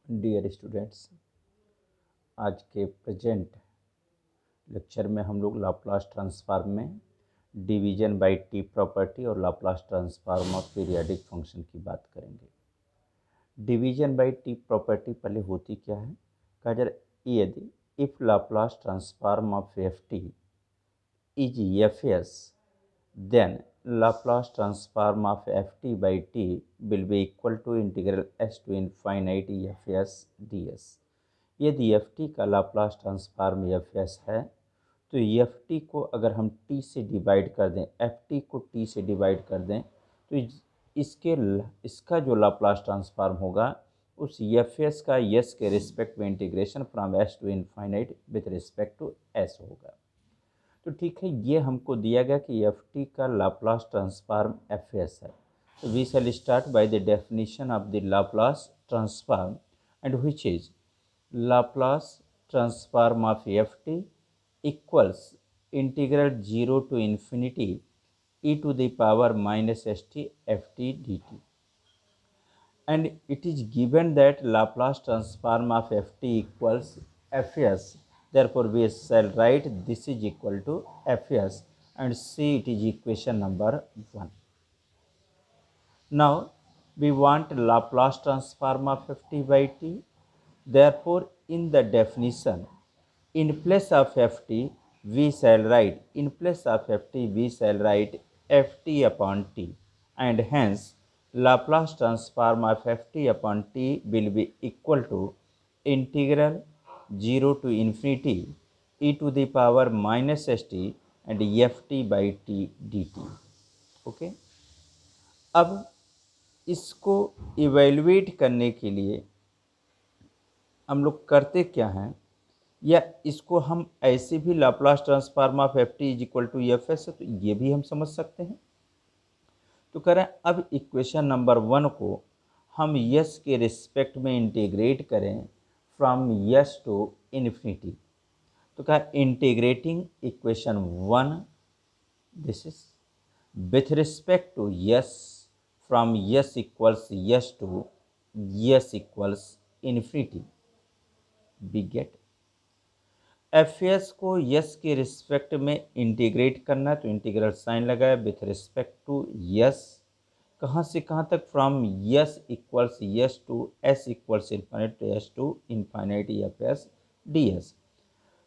Dear students, आज के present lecture में हम लोग लाप्लास ट्रांसफॉर्म में डिवीजन बाय टी प्रॉपर्टी और Laplace transform of periodic function की बात करेंगे। डिवीजन बाय टी प्रॉपर्टी पहले होती क्या है? कहा जा रहा यदि if Laplace transform of F T is F S then Laplace transform of ft by t will be equal to integral s to infinite fs ds। यदि ft का लाप्लास ट्रांसफॉर्म fs है तो ft को अगर हम t से divide कर दें, ft को t से डिवाइड कर दें तो इसका जो लाप्लास ट्रांसफॉर्म होगा उस fs का s के रिस्पेक्ट में integration from s to infinite with respect to s होगा। तो ठीक है, ये हमको दिया गया कि एफ टी का लाप्लास ट्रांसफॉर्म एफ एस है। तो we shall start by the definition of the Laplace transform and which is Laplace transform of F T equals integral 0 to infinity e to the power minus S T F T D T. And it is given that Laplace transform of F T equals F S. Therefore, we shall write this is equal to Fs and see it is equation number 1. Now, we want Laplace transform of ft by t. Therefore, in the definition, in place of ft, we shall write ft upon t, and hence Laplace transform of ft upon t will be equal to integral 0 to infinity e to the power minus st and ft by t dt। Okay, अब इसको evaluate करने के लिए हम लोग करते क्या हैं, या इसको हम ऐसे भी Laplace transform of F T is equal to F S है तो ये भी हम समझ सकते हैं। तो कह रहे हैं अब इक्वेशन नंबर 1 को हम यस के रिस्पेक्ट में इंटीग्रेट करें फ्रॉम यस टू इन्फिनिटी। तो कहा integrating equation 1 this is with respect to S from S equals S to S equals infinity. We get F S को यस के रिस्पेक्ट में इंटीग्रेट करना, तो इंटीग्रल साइन लगाया विथ रिस्पेक्ट टू यस। कहाँ से कहाँ तक? From S equals S to S equals infinite to S to infinite F S D S.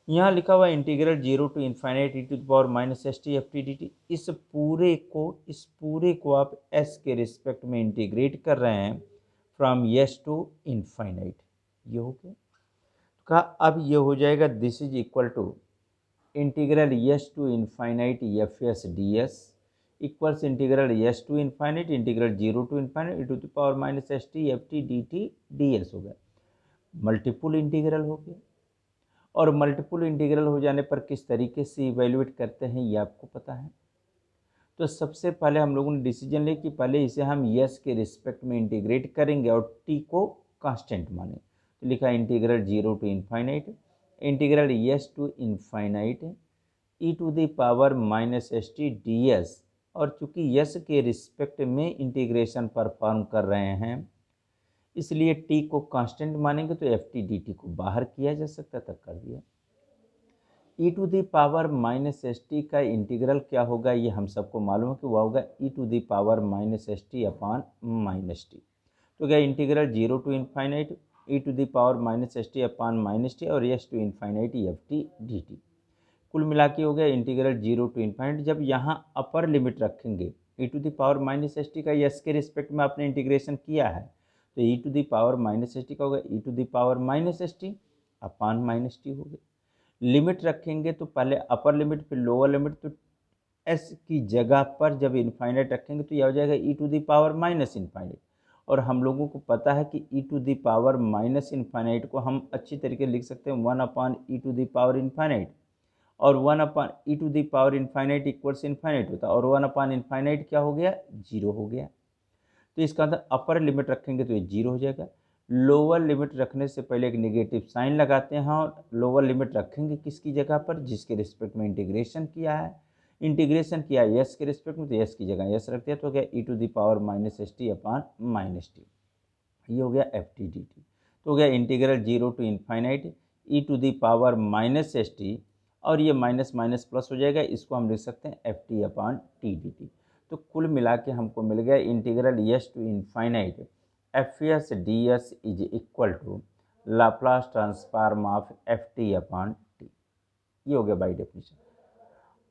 यहाँ लिखा हुआ integral 0 to infinite E to the power minus S T F T D T. इस पूरे को आप एस के respect में integrate कर रहे हैं फ्रॉम यस टू इन्फाइनाइट। ये हो गया। कहा अब ये हो जाएगा this is equal to integral yes to infinite F S D S equals integral yes to infinite integral 0 to infinite E to the power minus S T F T D S हो गया। Multiple integral हो गया। और multiple integral हो जाने पर किस तरीके से इवेल्युएट करते हैं ये आपको पता है। तो सबसे पहले हम लोगों ने डिसीजन लिया कि पहले इसे हम यस के रिस्पेक्ट में इंटीग्रेट करेंगे और टी को कांस्टेंट माने। तो लिखा integral 0 to infinite integral yes to infinite E to the power minus S t D s. और चूंकि यस के रिस्पेक्ट में इंटीग्रेशन परफॉर्म कर रहे हैं इसलिए t को कांस्टेंट मानेंगे, तो एफ टी डी टी को बाहर किया जा सकता तक कर दिया। E to the power minus S t का इंटीग्रल क्या होगा ये हम सबको मालूम है कि वह होगा e to the power minus S t upon minus t. तो क्या integral 0 to infinite E to the power minus S t upon minus t और s to infinite f T D t. कुल मिला के हो गया इंटीग्रल 0 टू इन्फाइनाइट। जब यहाँ अपर लिमिट रखेंगे e to the power minus S t का एस के रिस्पेक्ट में आपने इंटीग्रेशन किया है तो e to the power minus S t का होगा e to the power minus S t upon minus t हो गया। लिमिट रखेंगे तो पहले अपर लिमिट फिर लोअर लिमिट, तो एस की जगह पर जब इन्फाइनाइट रखेंगे तो यह हो जाएगा e to the power minus infinite. और हम लोगों को पता है कि e to the power minus infinite को हम अच्छी तरीके लिख सकते हैं 1 upon e to the power infinite, और 1 upon e to the power infinite equals infinite होता है, और 1 अपान इन्फाइनाइट क्या हो गया? 0 हो गया। तो इसका अंदर अपर लिमिट रखेंगे तो ये 0 हो जाएगा। लोअर लिमिट रखने से पहले एक नेगेटिव साइन लगाते हैं और लोअर लिमिट रखेंगे किसकी जगह पर? जिसके रिस्पेक्ट में इंटीग्रेशन किया है। इंटीग्रेशन किया यस के रिस्पेक्ट में तो यस की जगह यस रख दिया, तो क्या e to the power minus S t upon minus t. ये हो गया एफ टी डी टी। तो हो गया integral 0 to infinite E to the power minus S t, और ये माइनस माइनस प्लस हो जाएगा, इसको हम लिख सकते हैं f t upon t D t. तो कुल मिला के हमको मिल गया integral s to infinite F S D s is equal to Laplace transform of F t upon t. ये हो गया बाई डेफिनेशन।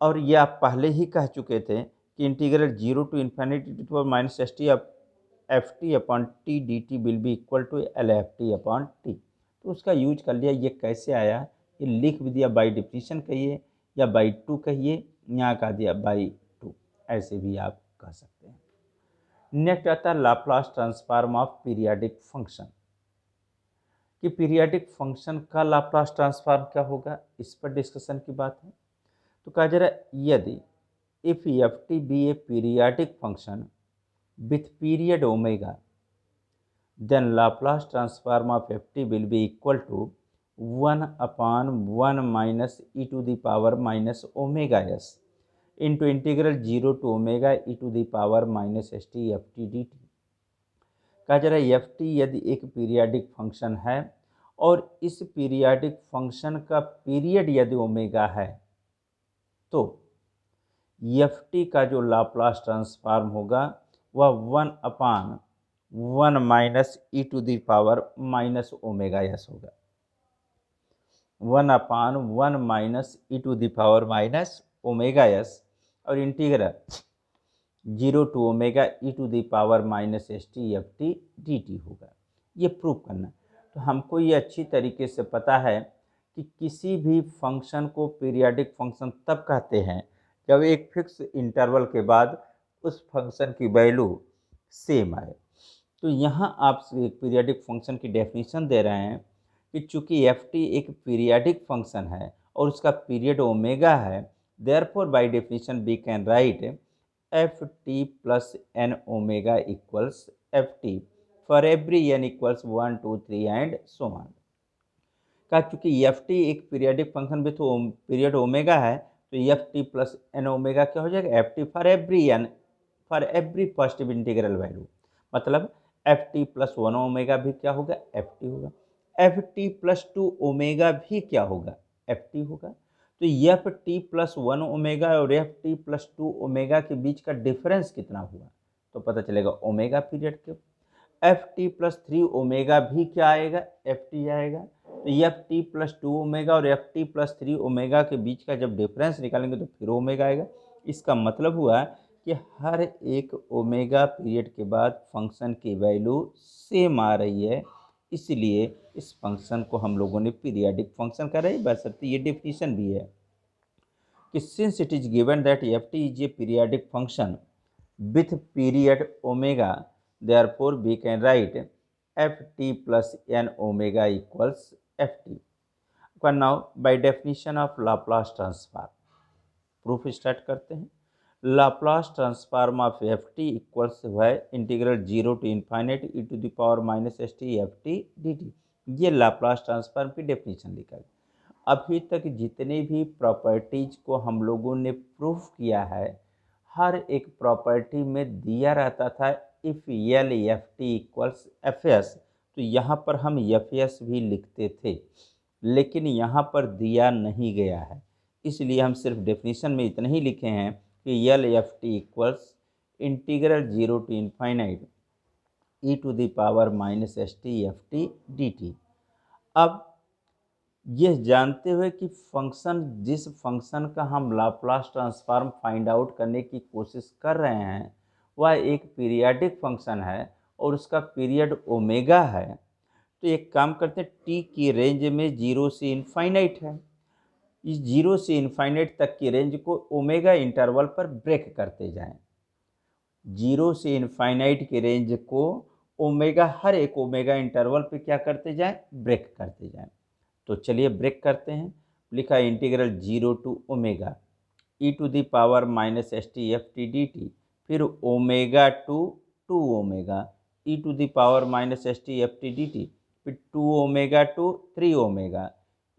और ये आप पहले ही कह चुके थे कि integral 0 to infinite to power minus S T F t upon t D t will be equal to l f t upon t. तो उसका यूज कर लिया। ये कैसे आया, ये लिख भी दिया, बाई डेफिनेशन कहिए या बाई टू कहिए, यहाँ कह दिया बाई टू, ऐसे भी आप कह सकते हैं। नेक्स्ट आता है Laplace transform of periodic function, कि पीरियाडिक फंक्शन का लाप्लास ट्रांसफॉर्म क्या होगा, इस पर डिस्कशन की बात है। तो कहा जा रहा है यदि if f t be a periodic function with period omega, then Laplace transform of ft will be equal to 1 upon 1 minus e to the power minus omega s into integral 0 to omega e to the power minus st ft dt। कहा जा रहा है F T यदि एक periodic function है और इस periodic function का पीरियड यदि ओमेगा है, तो एफ टी का जो लाप्लास ट्रांसफॉर्म होगा वह 1 upon 1 minus e to the power minus omega s होगा। 1 upon 1 minus e to the power minus omega s और integral 0 to omega e to the power minus S T F T D t होगा। ये prove करना। तो हमको ये अच्छी तरीके से पता है कि किसी भी फंक्शन को पीरियाडिक फंक्शन तब कहते हैं जब एक फिक्स इंटरवल के बाद उस फंक्शन की वैल्यू सेम आए। तो यहाँ आप एक पीरियाडिक फंक्शन की डेफिनेशन दे रहे हैं कि चूंकि एफ टी एक पीरियाडिक फंक्शन है और उसका पीरियड ओमेगा है, therefore by definition we can write f t plus n omega equals f t for every n equals 1 2 3 and so on. का चूंकि एफ टी एक पीरियाडिक फंक्शन भी तो पीरियड ओमेगा है, तो f t plus n omega क्या हो जाएगा, F t for every n for every positive integral value. मतलब एफ टी प्लस 1 ओमेगा भी क्या होगा, एफ टी होगा। एफ टी प्लस 2 ओमेगा भी क्या होगा, एफ टी होगा। तो एफ टी प्लस 1 ओमेगा और एफ टी प्लस 2 ओमेगा के बीच का डिफरेंस कितना हुआ, तो पता चलेगा ओमेगा पीरियड के। एफ टी प्लस 3 ओमेगा भी क्या आएगा, एफ टी आएगा। तो एफ टी प्लस 2 ओमेगा और एफ टी प्लस 3 ओमेगा के बीच का जब डिफरेंस निकालेंगे तो फिर ओमेगा आएगा। इसका मतलब हुआ कि हर एक ओमेगा पीरियड के बाद फंक्शन की वैल्यू सेम आ रही है, इसलिए इस फंक्शन को हम लोगों ने पीरियाडिक फंक्शन कहा है। बशर्ते ये डेफिनेशन भी है कि since it is given that f T is a periodic function with period omega, therefore we can write f t plus n omega equals f t. Now by definition of Laplace transform proof start करते हैं। Laplace transform of F T equals है integral 0 to infinite E to the power minus S T F T D t. ये Laplace transform की definition लिखा है। अभी तक जितने भी प्रॉपर्टीज को हम लोगों ने प्रूफ किया है, हर एक प्रॉपर्टी में दिया रहता था if L f T equals F s, तो यहाँ पर हम एफ एस भी लिखते थे, लेकिन यहाँ पर दिया नहीं गया है, इसलिए हम सिर्फ डेफिनेशन में इतना ही लिखे हैं कि l f T equals integral 0 to infinite E to the power minus S T F T D t. अब यह जानते हुए कि फंक्शन जिस फंक्शन का हम लाप्लास ट्रांसफॉर्म फाइंड आउट करने की कोशिश कर रहे हैं वह एक पीरियाडिक फंक्शन है और उसका पीरियड ओमेगा है, तो एक काम करते हैं, टी की रेंज में 0 से इन्फाइनाइट है, इस 0 से इन्फाइनाइट तक की रेंज को ओमेगा इंटरवल पर ब्रेक करते जाएं। 0 से इन्फाइनाइट की रेंज को ओमेगा हर एक ओमेगा इंटरवल पे क्या करते जाएं, ब्रेक करते जाएं। तो चलिए ब्रेक करते हैं। लिखा integral 0 to omega e to the power minus S T F T D t, फिर omega to 2 omega e to the power minus S T F T D t, फिर 2 omega to 3 omega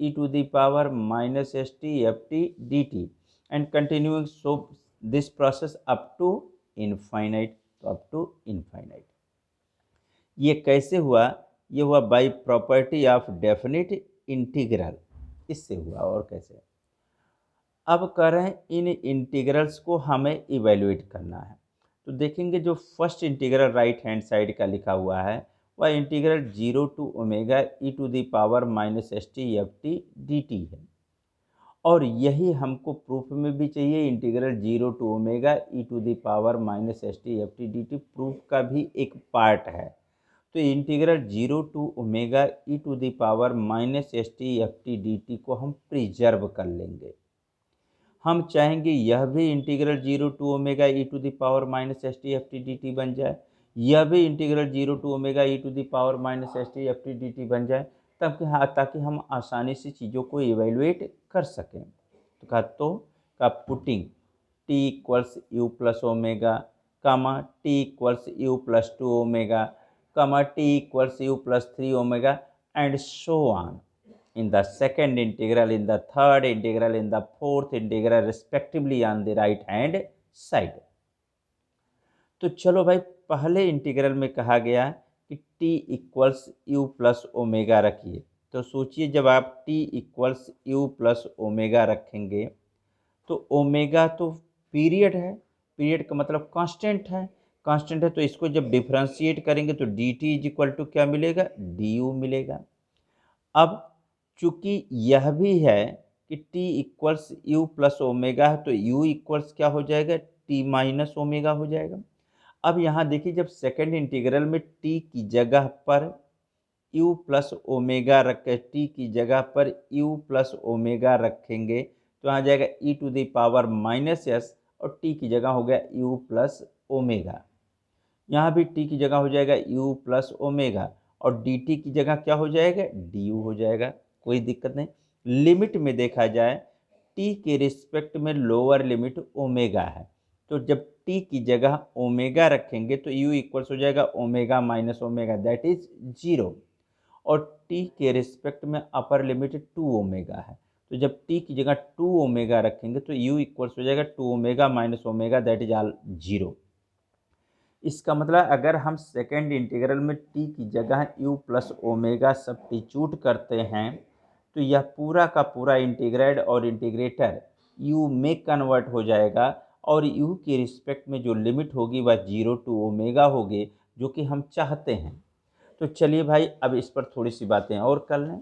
e to the power minus S T F T D T and continuing so this process up to infinite. तो up to infinite ये कैसे हुआ, ये हुआ bye property of definite integral, इससे हुआ। और कैसे? अब कह रहे हैं इन इंटीग्रल्स को हमें इवेल्युएट करना है। तो देखेंगे जो first integral right hand side का लिखा हुआ है वह integral 0 to omega e to the power minus S T F T D t है। और यही हमको प्रूफ में भी चाहिए। Integral 0 to omega e to the power minus S T F T D t proof का भी एक पार्ट है। तो integral 0 to omega e to the power minus S T F T D t को हम प्रिजर्व कर लेंगे। हम चाहेंगे यह भी integral 0 to omega e to the power minus S T F T D t बन जाए, यह भी integral 0 to omega e to the power minus S T F T D t बन जाए, तब कि हाँ, ताकि हम आसानी से चीज़ों को इवेलुएट कर सकें। तो का putting t equals u plus omega comma t equals u plus two omega comma t equals u plus three omega and so on in the second integral, in the third integral, in the fourth integral respectively on the right hand side। तो चलो भाई, पहले integral में कहा गया कि t equals u plus omega रखिए। तो सोचिए जब आप t equals u plus omega रखेंगे तो ओमेगा तो पीरियड है, पीरियड का मतलब कांस्टेंट है, कांस्टेंट है तो इसको जब डिफ्रेंशिएट करेंगे तो d t is equal to क्या मिलेगा? डी यू मिलेगा। अब चूंकि यह भी है कि t equals u plus omega है तो u इक्वल्स क्या हो जाएगा? t माइनस ओमेगा हो जाएगा। अब यहाँ देखिए जब सेकेंड इंटीग्रल में t की जगह पर u प्लस ओमेगा रखे, t की जगह पर u प्लस ओमेगा रखेंगे तो आ जाएगा e to the power minus s और t की जगह हो गया u प्लस ओमेगा। यहाँ भी t की जगह हो जाएगा u प्लस ओमेगा और dt की जगह क्या हो जाएगा? du हो जाएगा। कोई दिक्कत नहीं। लिमिट में देखा जाए t के रिस्पेक्ट में लोअर लिमिट ओमेगा है, तो जब t की जगह ओमेगा रखेंगे तो u इक्वल्स हो जाएगा omega minus omega that is 0 और t के रिस्पेक्ट में अपर लिमिट 2 ओमेगा है, तो जब t की जगह 2 ओमेगा रखेंगे तो u इक्वल्स हो जाएगा 2 omega minus omega that is all 0। इसका मतलब अगर हम सेकेंड इंटीग्रल में t की जगह u प्लस ओमेगा सब्स्टिट्यूट करते हैं तो यह पूरा का पूरा इंटीग्रेट और इंटीग्रेटर u में कन्वर्ट हो जाएगा और u के रिस्पेक्ट में जो लिमिट होगी वह 0 टू ओमेगा होगी, जो कि हम चाहते हैं। तो चलिए भाई अब इस पर थोड़ी सी बातें और कर लें।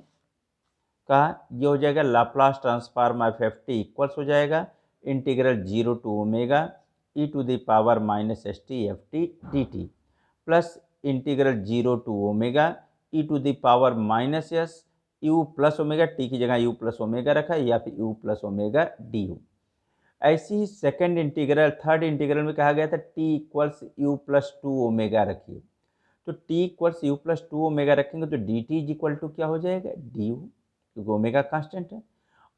कहा ये हो जाएगा Laplace transform of F T equals हो जाएगा integral 0 to omega e to the power minus S T F T D t plus integral 0 to omega e to the power minus s u plus omega, t की जगह u plus omega रखा है या फिर u plus omega d u. ऐसे ही second integral third integral में कहा गया था t equals u plus two omega रखिए, तो t equals u plus two omega रखेंगे तो d t is equal to क्या हो जाएगा? डी यू, क्योंकि ओमेगा कांस्टेंट है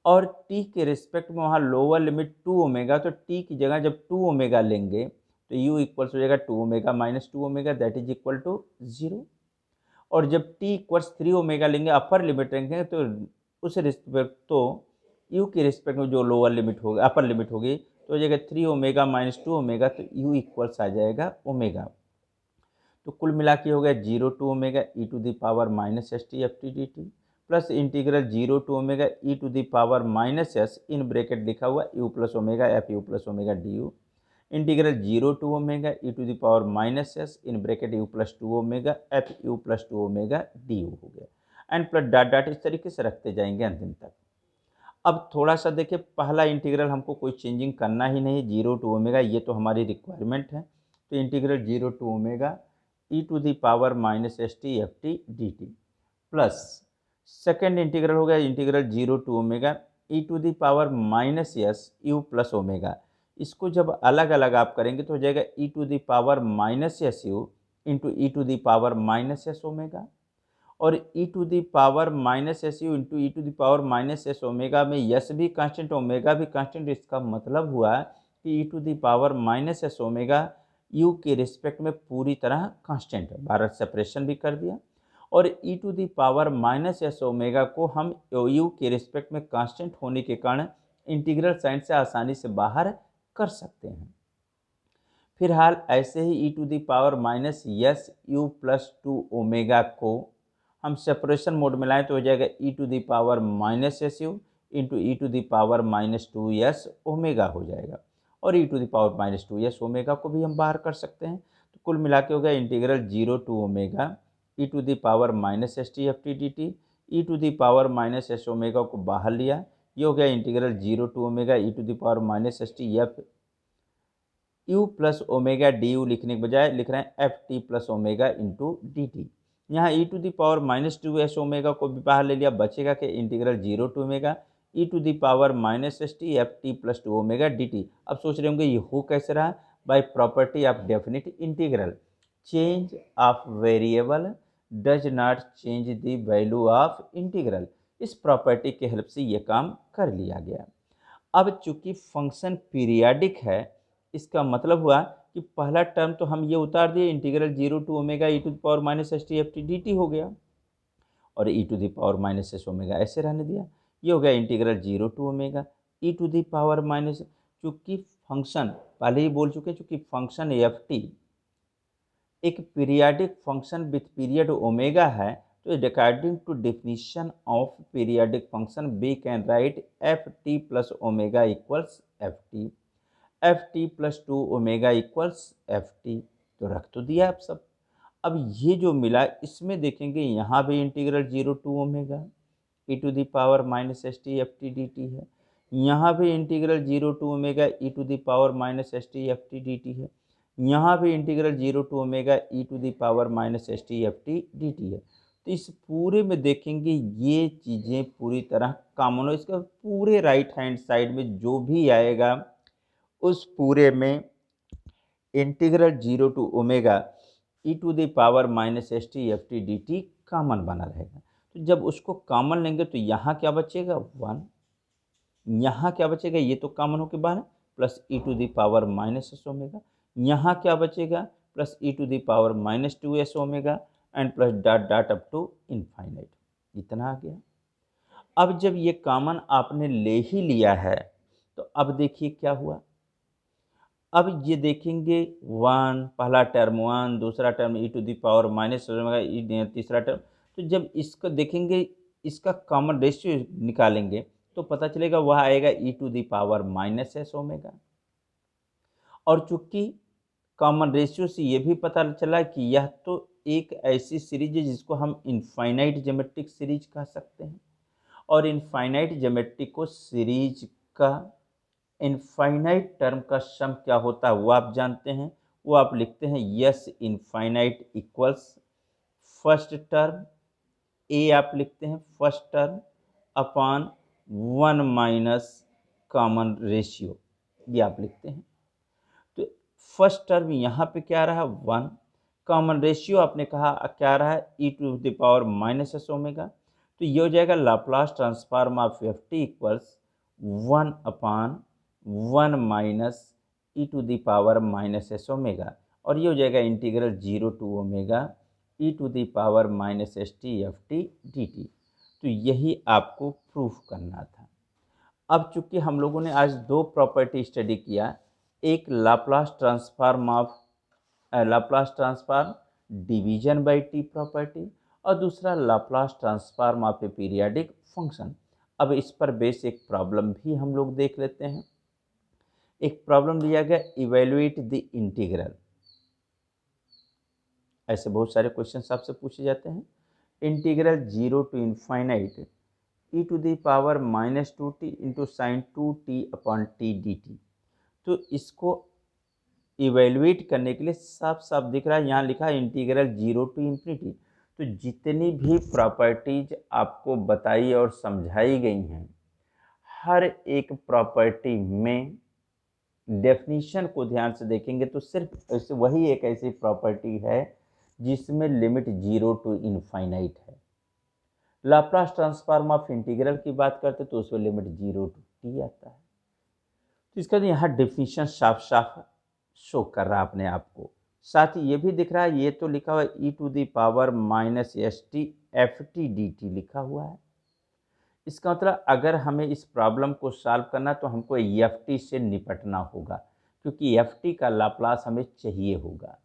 और t के रिस्पेक्ट में वहाँ लोअर लिमिट 2 ओमेगा, तो t की जगह जब 2 ओमेगा लेंगे तो u इक्वल्स हो जाएगा 2 omega minus 2 omega that is equal to 0 और जब t इक्वल्स 3 ओमेगा लेंगे अपर लिमिट लेंगे तो उस रिस्पेक्ट तो u के रिस्पेक्ट में जो लोअर लिमिट होगा अपर लिमिट होगी तो हो जाएगा 3 ओमेगा माइनस 2 ओमेगा, तो u इक्वल्स आ जाएगा ओमेगा। तो कुल मिला के हो गया 0 to omega e to the power minus S T F T D t plus integral 0 to omega e to the power minus s in bracket लिखा हुआ u plus omega f u plus omega d u integral 0 to omega e to the power minus s in bracket you plus two omega f u plus two omega d you हो गया and plus dot dot इस तरीके से रखते जाएंगे अंतिम तक। अब थोड़ा सा देखिए पहला इंटीग्रल हमको कोई चेंजिंग करना ही नहीं, 0 टू ओमेगा ये तो हमारी रिक्वायरमेंट है, तो integral 0 to omega e to the power minus S T F T D t plus second integral हो गया integral 0 to omega e to the power minus s u plus omega. इसको जब अलग अलग आप करेंगे तो हो जाएगा e to the power minus s u into e to the power minus s omega और e to the power minus s u into e to the power minus s omega में यस भी constant omega भी constant. इसका मतलब हुआ कि e to the power minus s omega u के respect में पूरी तरह कांस्टेंट है, भारत सेपरेशन भी कर दिया और e to the power minus s omega को हम यू के रिस्पेक्ट में कांस्टेंट होने के कारण इंटीग्रल साइन से आसानी से बाहर कर सकते हैं। फिलहाल ऐसे ही e to the power minus s u plus two omega को हम सेपरेशन मोड में लाएं तो हो जाएगा e⁻⁻su इंटू e⁻−2s ओमेगा हो जाएगा, और e⁻−2s ओमेगा को भी हम बाहर कर सकते हैं। तो कुल मिला के हो गया integral 0 to omega e⁻−st ft dt, e⁻−s omega को बाहर लिया, ये हो गया integral 0 to omega e⁻−st f u plus omega d u लिखने के बजाय लिख रहे हैं f t plus omega into d t. यहाँ e⁻−2s ओमेगा को भी बाहर ले लिया, बचेगा कि integral 0 to omega e⁻−st f t plus 2 omega d t. अब सोच रहे होंगे ये हो कैसे रहा? By property of definite integral, change of variable does not change the value of integral. इस प्रॉपर्टी के हेल्प से ये काम कर लिया गया। अब चूंकि फंक्शन पीरियाडिक है, इसका मतलब हुआ कि पहला टर्म तो हम ये उतार दिए, integral 0 to omega e⁻−st ft dt हो गया, और e⁻−s ओमेगा ऐसे रहने दिया। ये हो गया इंटीग्रल 0 टू ओमेगा e⁻−, चूँकि फंक्शन पहले ही बोल चुके, चूँकि फंक्शन एफ टी एक periodic function with period omega है, तो according to definition of periodic function we can write f t plus omega equals f t plus 2 omega equals f t. तो रख तो दिया आप सब। अब ये जो मिला इसमें देखेंगे यहाँ भी integral 0 to omega e⁻−st f T D t है, यहाँ भी integral 0 to omega e⁻−st f T D t है, यहाँ भी integral 0 to omega e⁻−st f T D t है। तो इस पूरे में देखेंगे ये चीज़ें पूरी तरह कॉमन हो, इसका पूरे राइट हैंड साइड में जो भी आएगा उस पूरे में integral 0 to omega e⁻−st f T D t common बना रहेगा। तो जब उसको कॉमन लेंगे तो यहाँ क्या बचेगा 1, यहाँ क्या बचेगा, ये तो कॉमन होके बाहर प्लस e⁻−s ओमेगा, यहाँ क्या बचेगा plus e⁻−2s omega and plus dot dot up to infinite. इतना आ गया। अब जब ये कॉमन आपने ले ही लिया है तो अब देखिए क्या हुआ। अब ये देखेंगे 1 पहला टर्म 1, दूसरा टर्म e⁻−, तीसरा टर्म, तो जब इसको देखेंगे इसका कॉमन रेशियो निकालेंगे तो पता चलेगा वह आएगा e⁻−s ओमेगा। और चूंकि कॉमन रेशियो से ये भी पता चला कि यह तो एक ऐसी सीरीज है जिसको हम इनफाइनाइट ज्योमेट्रिक सीरीज कह सकते हैं, और इनफाइनाइट ज्योमेट्रिक को सीरीज का इनफाइनाइट टर्म का सम क्या होता है वो आप जानते हैं। वो आप लिखते हैं s infinite equals first term, a आप लिखते हैं first term upon 1 minus common ratio, ये आप लिखते हैं। तो फर्स्ट टर्म यहाँ पे क्या रहा 1, कॉमन रेशियो आपने कहा क्या रहा e⁻−s ओमेगा, तो ये हो जाएगा Laplace transform of F T equals 1 upon 1 minus e⁻−s omega, और ये हो जाएगा integral 0 to omega e⁻−st f T D t. तो यही आपको प्रूफ करना था। अब चूंकि हम लोगों ने आज दो प्रॉपर्टी स्टडी किया, एक Laplace transform division bye T property, और दूसरा Laplace transform of A periodic function. अब इस पर बेस एक प्रॉब्लम भी हम लोग देख लेते हैं। एक प्रॉब्लम दिया गया इवेल्युएट द इंटीग्रल, ऐसे बहुत सारे क्वेश्चंस आपसे पूछे जाते हैं। Integral 0 to infinite e⁻−2t into sine 2t upon t D t. तो इसको इवेल्युएट करने के लिए साफ साफ दिख रहा है, यहाँ लिखा है इंटीग्रल 0 टू इन्फिनिटी। तो जितनी भी प्रॉपर्टीज आपको बताई और समझाई गई हैं, हर एक प्रॉपर्टी में डेफिनीशन को ध्यान से देखेंगे तो सिर्फ वही एक ऐसी प्रॉपर्टी है जिसमें लिमिट 0 टू इनफाइनाइट है। लाप्लास ट्रांसफॉर्म ऑफ इंटीग्रल की बात करते तो उसमें लिमिट 0 टू टी आता है। तो इसका तो यहाँ डेफिनीशन साफ साफ शो कर रहा है अपने आप को। साथ ही ये भी दिख रहा है, ये तो लिखा हुआ है e⁻−st f T D T लिखा हुआ है। इसका मतलब अगर हमें इस प्रॉब्लम को सॉल्व करना तो हमको एफ टी से निपटना होगा, क्योंकि एफ टी का लाप्लास हमें चाहिए होगा।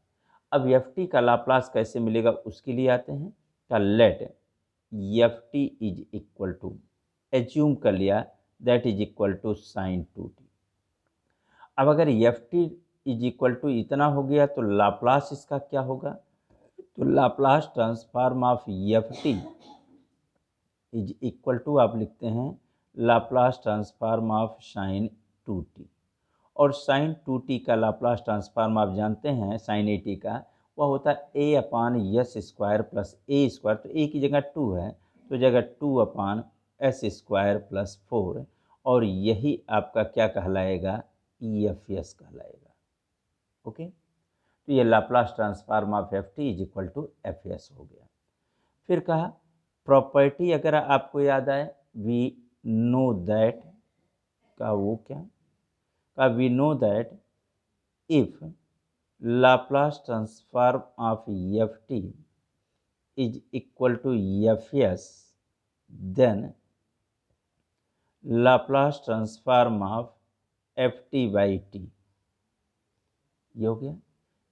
अब एफ टी का लाप्लास कैसे मिलेगा उसके लिए आते हैं। का let f T is equal to, assume कर लिया that is equal to sine 2t। अब अगर f T is equal to इतना हो गया तो लाप्लास इसका क्या होगा, तो Laplace transform of F T is equal to आप लिखते हैं Laplace transform of sine 2t। और साइन 2t का लाप्लास ट्रांसफॉर्म आप जानते हैं साइन 80 का, वह होता है ए अपान s square plus a square, तो ए की जगह 2 है तो जगह 2 अपान एस स्क्वायर प्लस 4, और यही आपका क्या कहलाएगा, ई एफ एस कहलाएगा। ओके, तो ये Laplace transform of F T is equal to F s हो गया। फिर कहा प्रॉपर्टी अगर आपको याद आए, वी नो दैट का वो क्या का we know that if Laplace transform of F T is equal to F s, then Laplace transform of F t by t, ये हो गया,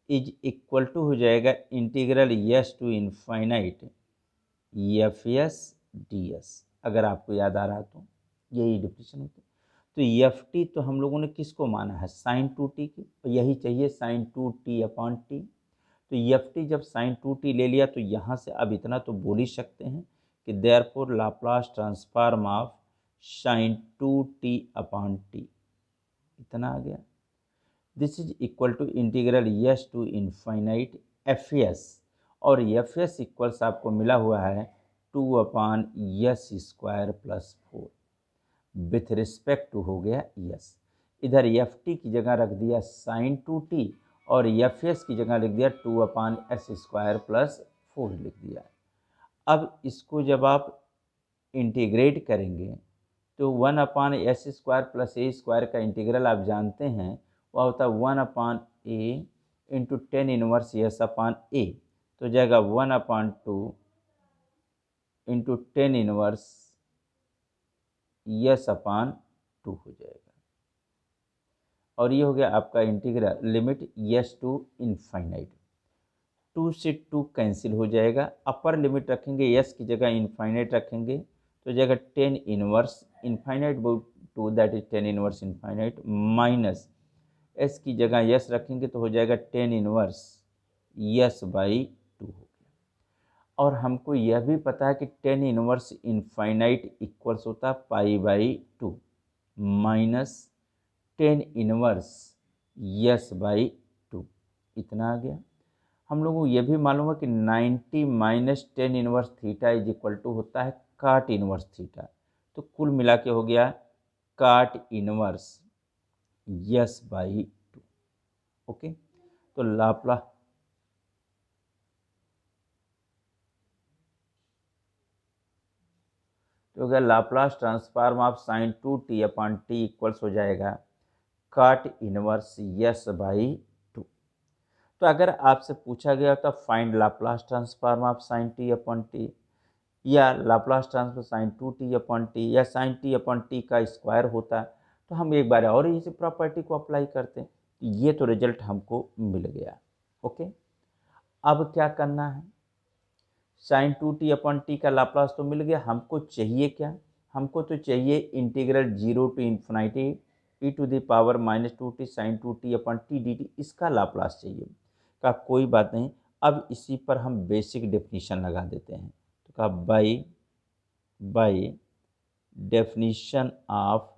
इज इक्वल टू हो जाएगा integral yes to infinite f S D s. अगर आपको याद आ रहा तो यही डिफिनेशन होती है। तो एफ टी तो हम लोगों ने किसको माना है, साइन 2t की, और यही चाहिए साइन 2t अपॉन टी। तो एफ टी जब साइन 2t ले लिया तो यहाँ से अब इतना तो बोल ही सकते हैं कि therefore Laplace transform of sine 2t upon t, इतना आ गया। This is equal to integral yes to infinite f s, और एफ एस इक्वल्स आपको मिला हुआ है 2 अपान s square plus 4 with respect to हो गया यस। इधर एफ टी की जगह रख दिया साइन 2t, और एफ एस की जगह लिख दिया 2 अपान एस स्क्वायर प्लस 4 लिख दिया। अब इसको जब आप इंटीग्रेट करेंगे तो 1 upon s square plus a square का इंटीग्रल आप जानते हैं, वह होता है 1 upon a into 10 inverse s upon a, तो जाएगा 1 upon 2 into 10 inverse s upon 2 हो जाएगा। और ये हो गया आपका integral limit s to infinite. 2 से 2 कैंसिल हो जाएगा, अपर लिमिट रखेंगे यस की जगह इनफाइनाइट रखेंगे तो जाएगा 10 inverse infinite to that is 10 inverse infinite minus s की जगह यस रखेंगे तो हो जाएगा 10 इनवर्स यस बाई 2 हो गया। और हमको यह भी पता है कि 10 इनवर्स इनफाइनाइट इक्वल्स होता है pi by 2 minus 10 inverse yes by 2, इतना आ गया। हम लोगों को यह भी मालूम है कि 90 minus 10 inverse theta is equal to होता है काट इनवर्स थीटा, तो कुल मिला के हो गया काट इनवर्स यस बाई 2। ओके, तो लाप्लास तो अगर Laplace transform of sine 2t upon T equals हो जाएगा काट इनवर्स यस बाई 2। तो अगर आपसे पूछा गया होता find Laplace transform of sine t upon t, या Laplace transform sine 2t upon t, या साइन टी अपॉन टी का स्क्वायर होता, तो हम एक बार और इसी प्रॉपर्टी को अप्लाई करते हैं, ये तो रिजल्ट हमको मिल गया। ओके, अब क्या करना है, साइन 2t अपॉन टी का लाप्लास तो मिल गया, हमको चाहिए क्या, हमको तो चाहिए integral 0 to infinity e to the power -2t sine 2t upon t D t, इसका लाप्लास चाहिए। का कोई बात नहीं, अब इसी पर हम बेसिक डेफिनेशन लगा देते हैं। तो कहा by definition of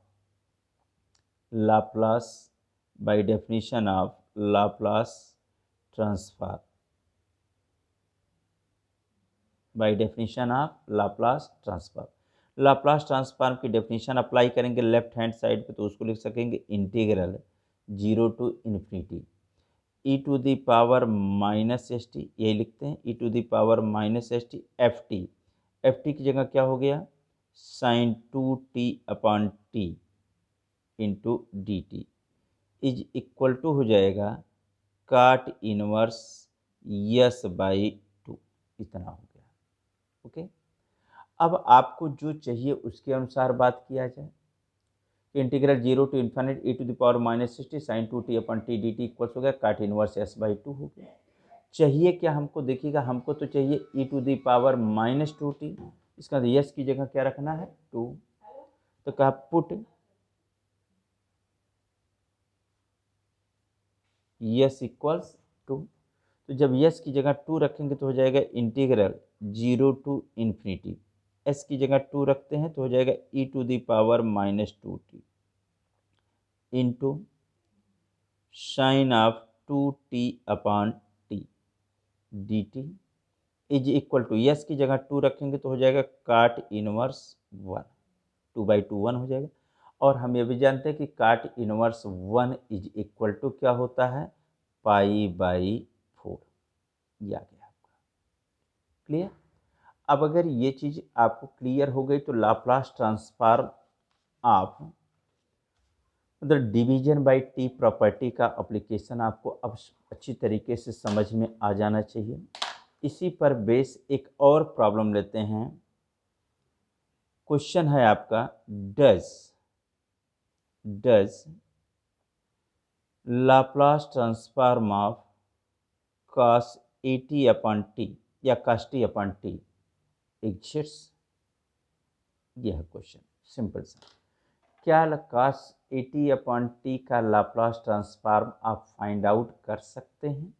Laplace, by definition of Laplace transform, by definition of Laplace transform. Laplace transform की डेफिनेशन अप्लाई करेंगे लेफ्ट हैंड साइड पे, तो उसको लिख सकेंगे integral 0 to infinity e to the power minus S t, यही लिखते हैं e to the power minus S T F t, F t की जगह क्या हो गया sine 2t upon t into d t is equal to हो जाएगा काट इनवर्स यस बाई 2, इतना हो गया। ओके, अब आपको जो चाहिए उसके अनुसार बात किया जाए। Integral 0 to infinite e to the power -60 sine 2t upon t D t equals हो गया काट इनवर्स एस बाई 2 हो गया। चाहिए क्या हमको, देखिएगा हमको तो चाहिए ई टू द पावर -2t, इसका यस की जगह क्या रखना है, 2। तो कहा पुट यस इक्वल्स 2। तो जब यस की जगह 2 रखेंगे तो हो जाएगा इंटीग्रल 0 टू इन्फिनिटी, एस की जगह 2 रखते हैं तो हो जाएगा e⁻⁻2t into sine of 2t upon t D t is equal to, s की जगह 2 रखेंगे तो हो जाएगा काट इनवर्स 1, 2/2 1 हो जाएगा। और हम ये भी जानते हैं कि काट इनवर्स 1 इज इक्वल टू क्या होता है, π/4। ये आ गया आपका क्लियर। अब अगर ये चीज़ आपको क्लियर हो गई तो लाप्लास ट्रांसफॉर्म ऑफ मतलब डिवीजन बाय टी प्रॉपर्टी का एप्लीकेशन आपको अब अच्छी तरीके से समझ में आ जाना चाहिए। इसी पर बेस एक और प्रॉब्लम लेते हैं। क्वेश्चन है आपका, does Laplace transform of cos at upon t या cos t upon T exists. यह है क्वेश्चन, सिंपल सा। क्या cos at अपॉन टी का लाप्लास ट्रांसफॉर्म आप फाइंड आउट कर सकते हैं?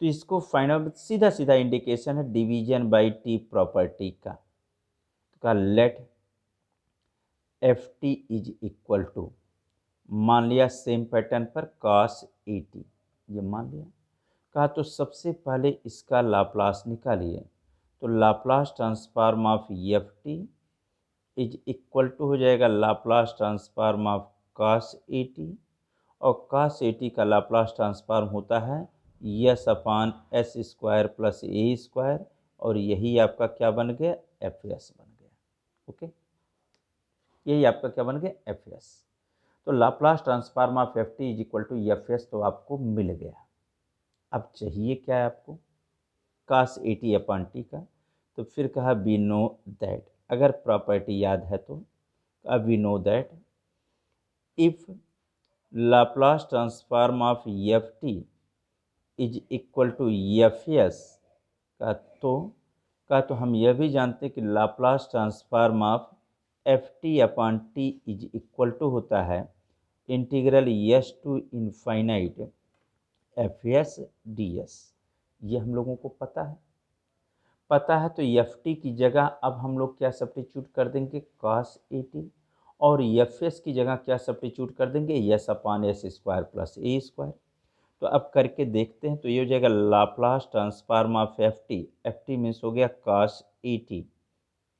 तो इसको फाइंड आउट सीधा सीधा इंडिकेशन है डिवीजन बाय टी प्रॉपर्टी का। तो का let f T is equal to, मान लिया सेम पैटर्न पर cos at, ये मान लिया। कहा तो सबसे पहले इसका लाप्लास निकालिए। तो Laplace transform of F T is equal to हो जाएगा Laplace transform of cos at, और cos at का लाप्लास ट्रांसफॉर्म होता है s upon s square plus a square, और यही आपका क्या बन गया, एफ एस बन गया। ओके, यही आपका क्या बन गया, एफ एस। तो Laplace transform of F T is equal to F s तो आपको मिल गया। अब चाहिए क्या है आपको, cos at अपॉन टी का। तो फिर कहा वी नो दैट, अगर प्रॉपर्टी याद है तो अब we know that if Laplace transform of F T is equal to F s का तो हम यह भी जानते हैं कि Laplace transform of F t upon t is equal to होता है integral s to infinite f S D s. ये हम लोगों को पता है तो एफ टी की जगह अब हम लोग क्या सब्स्टिट्यूट कर देंगे, cos at, और एफ एस की जगह क्या सब्स्टिट्यूट कर देंगे, s upon s square plus a square. तो अब करके देखते हैं। तो ये हो जाएगा Laplace transform of F t means हो गया cos at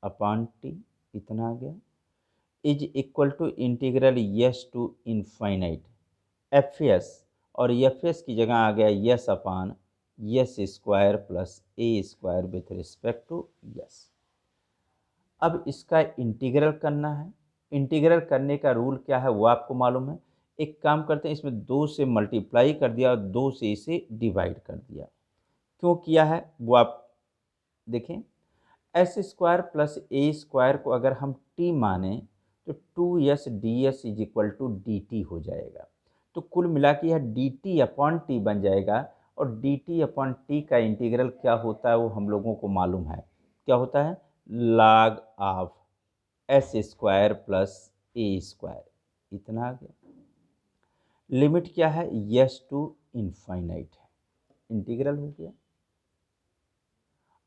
अपॉन टी, इतना आ गया, is equal to integral s to infinite f s, और एफ एस की जगह आ गया s upon s square plus a square with respect to yes. अब इसका इंटीग्रल करना है। इंटीग्रल करने का रूल क्या है वो आपको मालूम है। एक काम करते हैं, इसमें 2 से मल्टीप्लाई कर दिया और 2 से इसे डिवाइड कर दिया। क्यों किया है वो आप देखें। S square plus a square को अगर हम टी माने तो 2s ds is equal to d t हो जाएगा। तो कुल मिला के यह डी टी अपॉन टी बन जाएगा, और डी टी अपॉन टी का इंटीग्रल क्या होता है वो हम लोगों को मालूम है। क्या होता है, log of s square plus a square, इतना आ गया। लिमिट क्या है, यस टू इनफाइनाइट है, इंटीग्रल हो गया।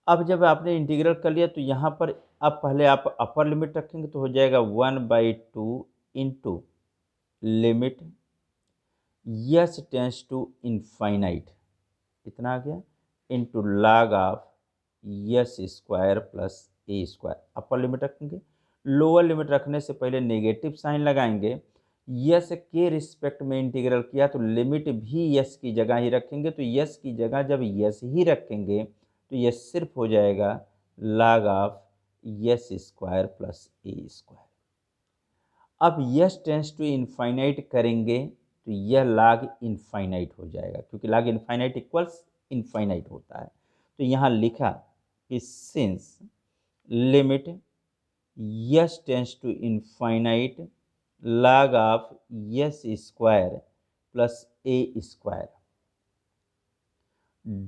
अब जब आपने इंटीग्रल कर लिया तो यहाँ पर अब पहले आप अपर लिमिट रखेंगे तो हो जाएगा 1/2 into limit s tends to infinite, इतना आ गया, into log of s square plus a square. Upper limit रखेंगे, लोअर लिमिट रखने से पहले नेगेटिव साइन लगाएंगे। यस के रिस्पेक्ट में इंटीग्रल किया तो लिमिट भी यस की जगह ही रखेंगे। तो यस की जगह जब यस ही रखेंगे तो यह सिर्फ हो जाएगा log of s square plus a square. अब यस टेंस टू इनफाइनाइट करेंगे तो यह log इनफाइनाइट हो जाएगा, क्योंकि log इनफाइनाइट इक्वल्स इनफाइनाइट होता है। तो यहाँ लिखा कि since limit s tends to infinite log of s square plus a square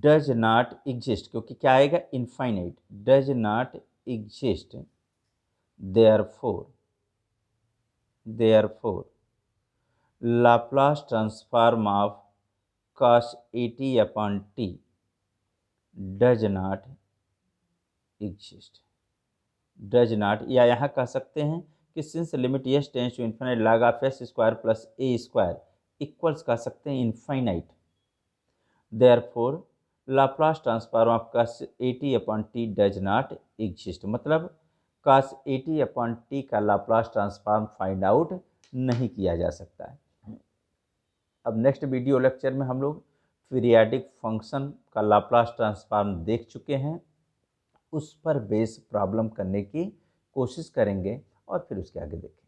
does not exist, क्योंकि क्या आएगा, infinite, does not exist, therefore Laplace transform of cos 80 upon t does not exist, या यहाँ कह सकते हैं कि since limit s tends to infinite log of s square plus a square equals कह सकते हैं infinite, therefore Laplace transform of cos 80 upon t does not exist, मतलब cos 80 अपॉन टी का लाप्लास ट्रांसफॉर्म फाइंड आउट नहीं किया जा सकता है। अब नेक्स्ट वीडियो लेक्चर में हम लोग पीरियाडिक फंक्शन का लाप्लास ट्रांसफॉर्म देख चुके हैं, उस पर बेस प्रॉब्लम करने की कोशिश करेंगे और फिर उसके आगे देखेंगे।